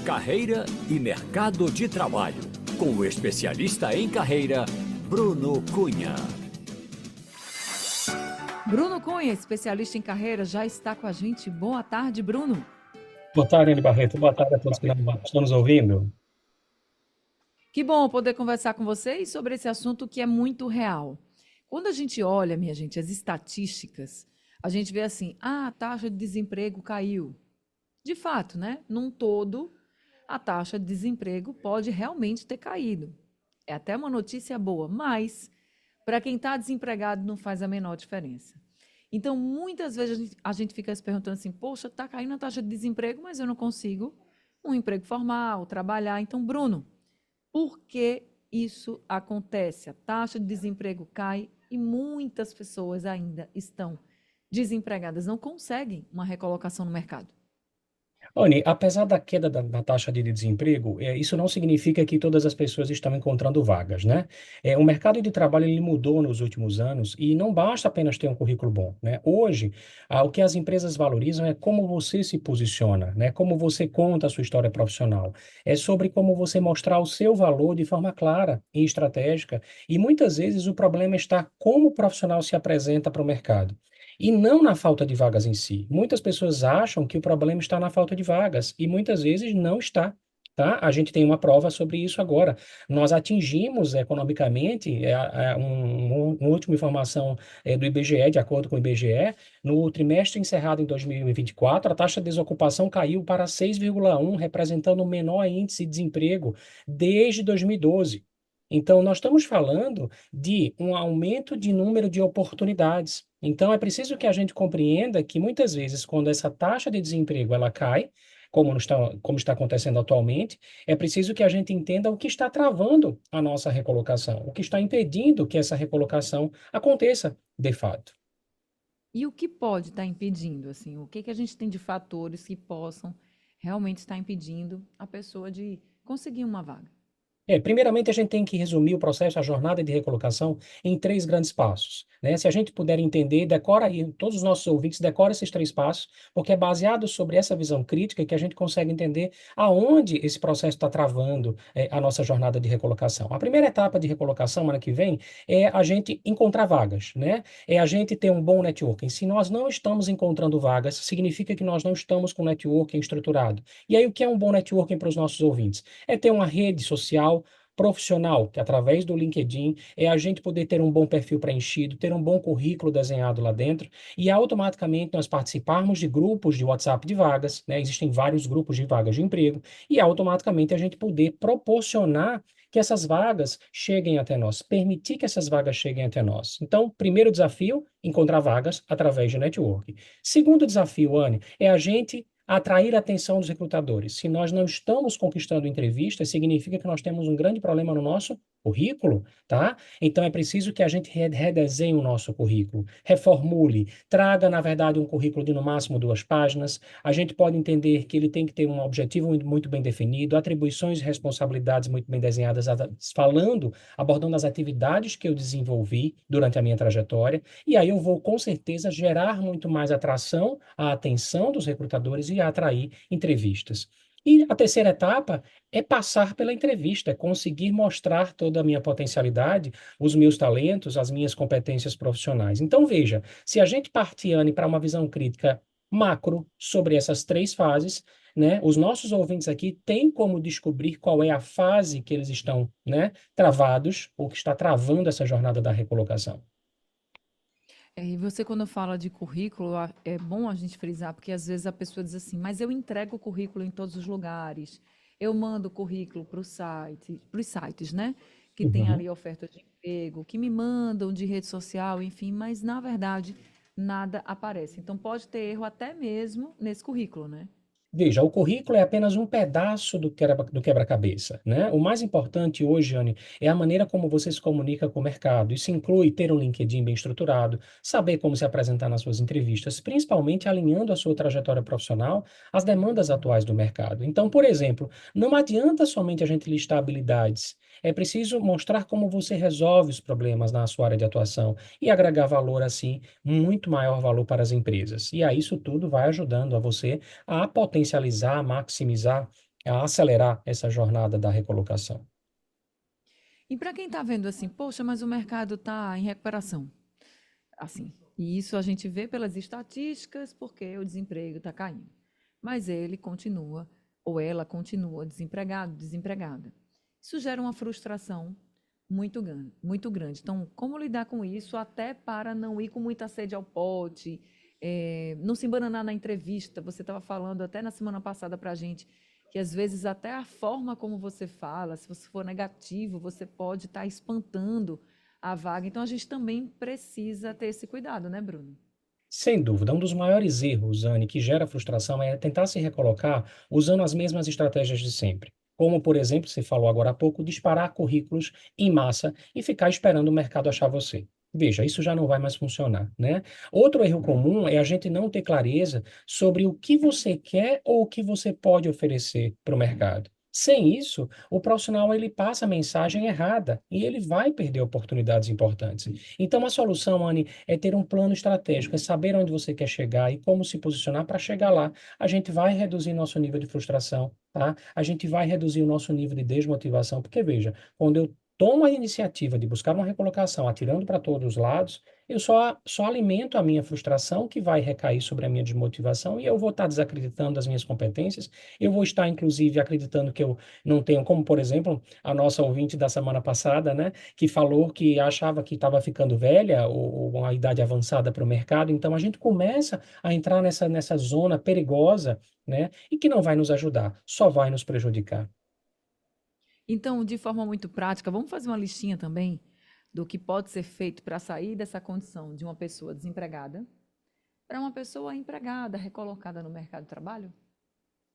Carreira e mercado de trabalho, com o especialista em carreira, Bruno Cunha. Bruno Cunha, especialista em carreira, já está com a gente. Boa tarde, Bruno. Boa tarde, Anny Barreto. Boa tarde a todos que estão nos ouvindo. Que bom poder conversar com vocês sobre esse assunto que é muito real. Quando a gente olha, minha gente, as estatísticas, a gente vê assim, a taxa de desemprego caiu. De fato, né? Num todo, a taxa de desemprego pode realmente ter caído. É até uma notícia boa, mas para quem está desempregado não faz a menor diferença. Então, muitas vezes a gente fica se perguntando assim, poxa, está caindo a taxa de desemprego, mas eu não consigo um emprego formal, trabalhar. Então, Bruno, por que isso acontece? A taxa de desemprego cai e muitas pessoas ainda estão desempregadas, não conseguem uma recolocação no mercado. Anny, apesar da queda da taxa de desemprego, isso não significa que todas as pessoas estão encontrando vagas, né? O mercado de trabalho ele mudou nos últimos anos e não basta apenas ter um currículo bom, né? Hoje, o que as empresas valorizam é como você se posiciona, né? Como você conta a sua história profissional. É sobre como você mostrar o seu valor de forma clara e estratégica. E muitas vezes o problema está como o profissional se apresenta para o mercado. E não na falta de vagas em si. Muitas pessoas acham que o problema está na falta de vagas e muitas vezes não está. Tá? A gente tem uma prova sobre isso agora. Nós atingimos economicamente, uma última informação do IBGE, de acordo com o IBGE, no trimestre encerrado em 2024, a taxa de desocupação caiu para 6,1, representando o menor índice de desemprego desde 2012. Então, nós estamos falando de um aumento de número de oportunidades. Então, é preciso que a gente compreenda que muitas vezes, quando essa taxa de desemprego ela cai, como está acontecendo atualmente, é preciso que a gente entenda o que está travando a nossa recolocação, o que está impedindo que essa recolocação aconteça de fato. E o que pode estar impedindo, assim, o que a gente tem de fatores que possam realmente estar impedindo a pessoa de conseguir uma vaga? Primeiramente, a gente tem que resumir o processo, a jornada de recolocação, em 3 grandes passos, né? Se a gente puder entender, decora aí, todos os nossos ouvintes, decora esses 3 passos, porque é baseado sobre essa visão crítica que a gente consegue entender aonde esse processo está travando a nossa jornada de recolocação. A primeira etapa de recolocação, ano que vem, é a gente encontrar vagas, né? É a gente ter um bom networking. Se nós não estamos encontrando vagas, significa que nós não estamos com networking estruturado. E aí, o que é um bom networking para os nossos ouvintes? É ter uma rede social profissional, que através do LinkedIn é a gente poder ter um bom perfil preenchido, ter um bom currículo desenhado lá dentro e automaticamente nós participarmos de grupos de WhatsApp de vagas, né? Existem vários grupos de vagas de emprego e automaticamente a gente poder proporcionar que essas vagas cheguem até nós, permitir que essas vagas cheguem até nós. Então, primeiro desafio, encontrar vagas através de network. Segundo desafio, Anne, é a gente atrair a atenção dos recrutadores. Se nós não estamos conquistando entrevistas, significa que nós temos um grande problema no nosso currículo, tá? Então é preciso que a gente redesenhe o nosso currículo, reformule, traga, na verdade, um currículo de no máximo 2 páginas. A gente pode entender que ele tem que ter um objetivo muito bem definido, atribuições e responsabilidades muito bem desenhadas, abordando as atividades que eu desenvolvi durante a minha trajetória, e aí eu vou, com certeza, gerar muito mais atração à atenção dos recrutadores e atrair entrevistas. E a terceira etapa é passar pela entrevista, é conseguir mostrar toda a minha potencialidade, os meus talentos, as minhas competências profissionais. Então, veja, se a gente partir, Anne, para uma visão crítica macro sobre essas 3 fases, né, os nossos ouvintes aqui têm como descobrir qual é a fase que eles estão, né, travados, ou que está travando essa jornada da recolocação. E você, quando fala de currículo, é bom a gente frisar, porque às vezes a pessoa diz assim, mas eu entrego o currículo em todos os lugares, eu mando o currículo para o site, para os sites, né? Que tem Uhum. ali oferta de emprego, que me mandam de rede social, enfim, mas na verdade nada aparece. Então pode ter erro até mesmo nesse currículo, né? Veja, o currículo é apenas um pedaço do quebra-cabeça, né? O mais importante hoje, Anne, é a maneira como você se comunica com o mercado. Isso inclui ter um LinkedIn bem estruturado, saber como se apresentar nas suas entrevistas, principalmente alinhando a sua trajetória profissional às demandas atuais do mercado. Então, por exemplo, não adianta somente a gente listar habilidades. É preciso mostrar como você resolve os problemas na sua área de atuação e agregar valor, assim, muito maior valor para as empresas. E aí isso tudo vai ajudando a você a potencializar, a maximizar a acelerar essa jornada da recolocação. E para quem está vendo assim, poxa, mas o mercado está em recuperação, assim, e isso a gente vê pelas estatísticas, porque o desemprego está caindo. Mas ele continua, ou ela continua desempregado, desempregada. Isso gera uma frustração muito grande, muito grande. Então, como lidar com isso, até para não ir com muita sede ao pote, não se embananar na entrevista. Você estava falando até na semana passada para a gente que às vezes até a forma como você fala, se você for negativo, você pode estar espantando a vaga. Então, a gente também precisa ter esse cuidado, né, Bruno? Sem dúvida, um dos maiores erros, Anne, que gera frustração é tentar se recolocar usando as mesmas estratégias de sempre. Como, por exemplo, você falou agora há pouco, disparar currículos em massa e ficar esperando o mercado achar você. Veja, isso já não vai mais funcionar, né? Outro erro comum é a gente não ter clareza sobre o que você quer ou o que você pode oferecer para o mercado. Sem isso, o profissional ele passa a mensagem errada e ele vai perder oportunidades importantes. Então, a solução, Anne, é ter um plano estratégico, é saber onde você quer chegar e como se posicionar para chegar lá. A gente vai reduzir nosso nível de frustração, tá? A gente vai reduzir o nosso nível de desmotivação, porque veja, quando eu tomo a iniciativa de buscar uma recolocação, atirando para todos os lados, eu só alimento a minha frustração, que vai recair sobre a minha desmotivação, e eu vou estar desacreditando das minhas competências, eu vou estar, inclusive, acreditando que eu não tenho, como, por exemplo, a nossa ouvinte da semana passada, né? Que falou que achava que estava ficando velha ou uma idade avançada para o mercado. Então, a gente começa a entrar nessa zona perigosa, né? E que não vai nos ajudar, só vai nos prejudicar. Então, de forma muito prática, vamos fazer uma listinha também do que pode ser feito para sair dessa condição de uma pessoa desempregada para uma pessoa empregada, recolocada no mercado de trabalho?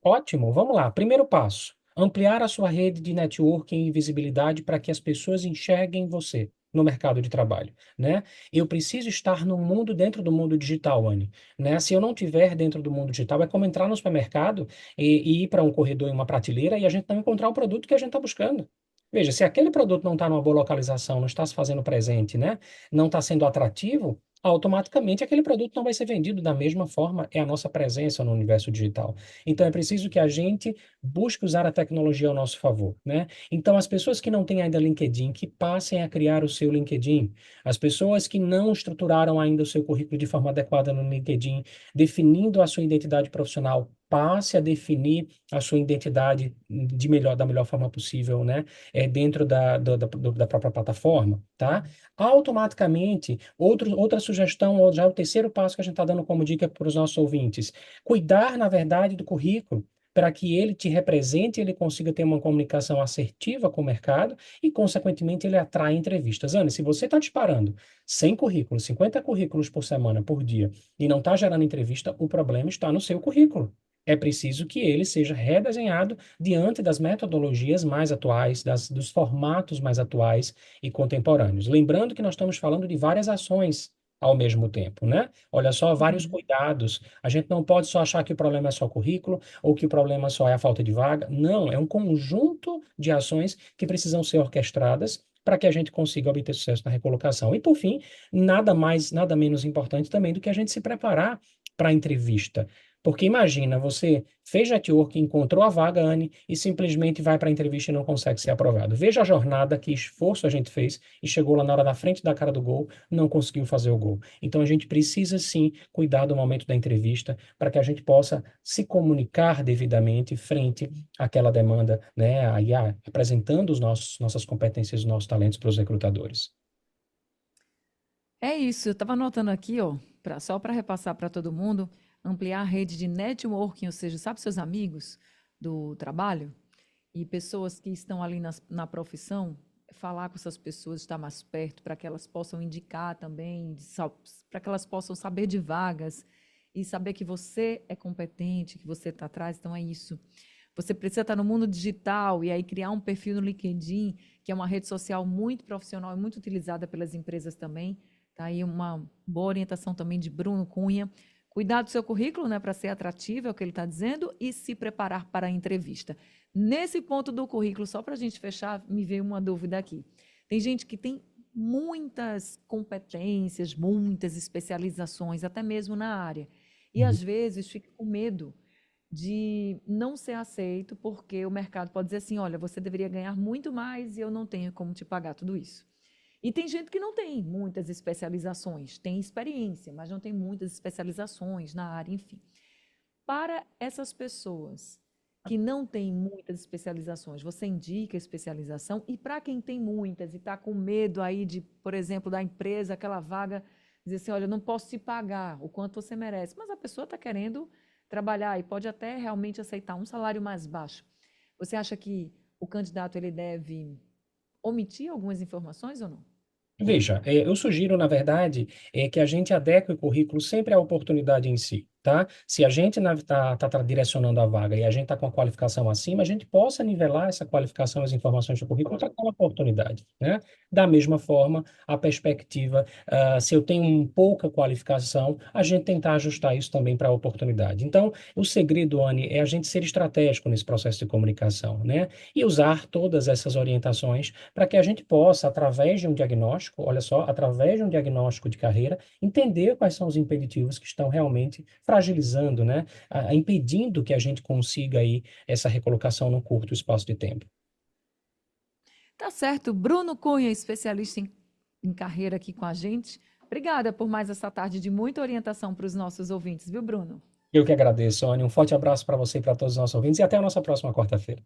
Ótimo, vamos lá. Primeiro passo: ampliar a sua rede de networking e visibilidade para que as pessoas enxerguem você no mercado de trabalho, né? Eu preciso estar no mundo dentro do mundo digital, Anne, né? Se eu não tiver dentro do mundo digital, é como entrar no supermercado e ir para um corredor e uma prateleira e a gente não encontrar o produto que a gente está buscando. Veja, se aquele produto não está numa boa localização, não está se fazendo presente, né? Não está sendo atrativo, automaticamente aquele produto não vai ser vendido da mesma forma. É a nossa presença no universo digital. Então, é preciso que a gente busque usar a tecnologia ao nosso favor, né? Então, as pessoas que não têm ainda LinkedIn, que passem a criar o seu LinkedIn. As pessoas que não estruturaram ainda o seu currículo de forma adequada no LinkedIn, definindo a sua identidade profissional, passe a definir a sua identidade da melhor forma possível, né? Dentro da própria plataforma, tá? Automaticamente, outra sugestão, ou já é o terceiro passo que a gente está dando como dica para os nossos ouvintes: cuidar, na verdade, do currículo, para que ele te represente, ele consiga ter uma comunicação assertiva com o mercado e, consequentemente, ele atrai entrevistas. Ana, se você está disparando 100 currículos, 50 currículos por semana, por dia, e não está gerando entrevista, o problema está no seu currículo. É preciso que ele seja redesenhado diante das metodologias mais atuais, dos formatos mais atuais e contemporâneos. Lembrando que nós estamos falando de várias ações ao mesmo tempo, né? Olha só, vários Uhum. cuidados. A gente não pode só achar que o problema é só currículo ou que o problema só é a falta de vaga. Não, é um conjunto de ações que precisam ser orquestradas para que a gente consiga obter sucesso na recolocação. E, por fim, nada mais, nada menos importante também do que a gente se preparar para a entrevista. Porque imagina, você fez network, encontrou a vaga, Anne, e simplesmente vai para a entrevista e não consegue ser aprovado. Veja a jornada, que esforço a gente fez e chegou lá na hora da frente da cara do gol, não conseguiu fazer o gol. Então a gente precisa sim cuidar do momento da entrevista para que a gente possa se comunicar devidamente frente àquela demanda, né, apresentando nossas competências, os nossos talentos para os recrutadores. É isso, eu estava anotando aqui, ó, só para repassar para todo mundo, ampliar a rede de networking, ou seja, sabe seus amigos do trabalho e pessoas que estão ali na profissão, falar com essas pessoas, estar mais perto, para que elas possam indicar também, para que elas possam saber de vagas e saber que você é competente, que você está atrás, então é isso. Você precisa estar no mundo digital e aí criar um perfil no LinkedIn, que é uma rede social muito profissional e muito utilizada pelas empresas também. Tá aí uma boa orientação também de Bruno Cunha. Cuidar do seu currículo, né, para ser atrativo, é o que ele está dizendo, e se preparar para a entrevista. Nesse ponto do currículo, só para a gente fechar, me veio uma dúvida aqui. Tem gente que tem muitas competências, muitas especializações, até mesmo na área, e às vezes fica com medo de não ser aceito, porque o mercado pode dizer assim: olha, você deveria ganhar muito mais e eu não tenho como te pagar tudo isso. E tem gente que não tem muitas especializações, tem experiência, mas não tem muitas especializações na área, enfim. Para essas pessoas que não têm muitas especializações, você indica especialização? E para quem tem muitas e está com medo aí de, por exemplo, da empresa, aquela vaga, dizer assim: olha, eu não posso te pagar o quanto você merece, mas a pessoa está querendo trabalhar e pode até realmente aceitar um salário mais baixo. Você acha que o candidato ele deve omitir algumas informações ou não? Veja, eu sugiro, na verdade, que a gente adeque o currículo sempre à oportunidade em si, tá? Se a gente está direcionando a vaga e a gente está com a qualificação acima, a gente possa nivelar essa qualificação e as informações do currículo para aquela oportunidade, né? Da mesma forma, a perspectiva, se eu tenho pouca qualificação, a gente tentar ajustar isso também para a oportunidade. Então, o segredo, Anne, é a gente ser estratégico nesse processo de comunicação, né? E usar todas essas orientações para que a gente possa, através de um diagnóstico, olha só, através de um diagnóstico de carreira, entender quais são os impeditivos que estão realmente fragilizando, né, impedindo que a gente consiga aí essa recolocação num curto espaço de tempo. Tá certo. Bruno Cunha, especialista em carreira aqui com a gente. Obrigada por mais essa tarde de muita orientação para os nossos ouvintes, viu, Bruno? Eu que agradeço, Sônia. Um forte abraço para você e para todos os nossos ouvintes e até a nossa próxima quarta-feira.